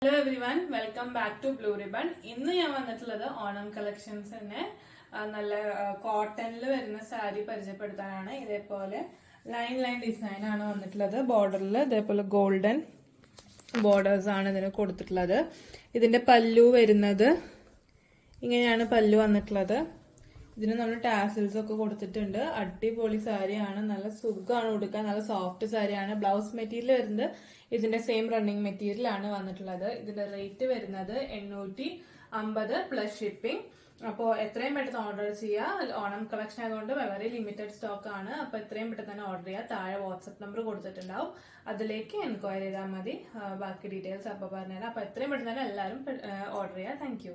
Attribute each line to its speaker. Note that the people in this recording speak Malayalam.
Speaker 1: Hello everyone, welcome back to Blue Ribbon. ഇന്ന് ഞാൻ വന്നിട്ടുള്ളത് ഓണം കളക്ഷൻസ് തന്നെ നല്ല കോട്ടണിൽ വരുന്ന സാരി പരിചയപ്പെടുത്താനാണ്. ഇതേപോലെ ലൈൻ ഡിസൈൻ ആണ് വന്നിട്ടുള്ളത്. ബോർഡറിൽ ഇതേപോലെ ഗോൾഡൻ ബോർഡേഴ്സ് ആണ് ഇതിന് കൊടുത്തിട്ടുള്ളത്. ഇതിന്റെ പല്ലു വരുന്നത് ഇങ്ങനെയാണ് പല്ലു വന്നിട്ടുള്ളത്. ഇതിന് നമ്മൾ ടാസിൽസ് ഒക്കെ കൊടുത്തിട്ടുണ്ട്. അടിപൊളി സാരിയാണ്, നല്ല സുഖമാണ് കൊടുക്കാൻ, നല്ല സോഫ്റ്റ് സാരിയാണ്. ബ്ലൗസ് മെറ്റീരിയൽ വരുന്നത് ഇതിന്റെ സെയിം റണ്ണിങ് മെറ്റീരിയൽ ആണ് വന്നിട്ടുള്ളത്. ഇതിന്റെ റേറ്റ് വരുന്നത് 850 പ്ലസ് ഷിപ്പിംഗ്. അപ്പോൾ എത്രയും പെട്ടെന്ന് ഓർഡർ ചെയ്യുക. ഓണം കളക്ഷൻ ആയതുകൊണ്ട് വളരെ ലിമിറ്റഡ് സ്റ്റോക്ക് ആണ്. അപ്പോൾ എത്രയും പെട്ടെന്ന് തന്നെ ഓർഡർ ചെയ്യുക. താഴെ വാട്സ്ആപ്പ് നമ്പർ കൊടുത്തിട്ടുണ്ടാവും, അതിലേക്ക് എൻക്വയറി ചെയ്താൽ മതി. ബാക്കി ഡീറ്റെയിൽസ് അപ്പോൾ പറഞ്ഞുതരാം. അപ്പോൾ എത്രയും പെട്ടെന്ന് തന്നെ എല്ലാവരും ഓർഡർ ചെയ്യുക. താങ്ക്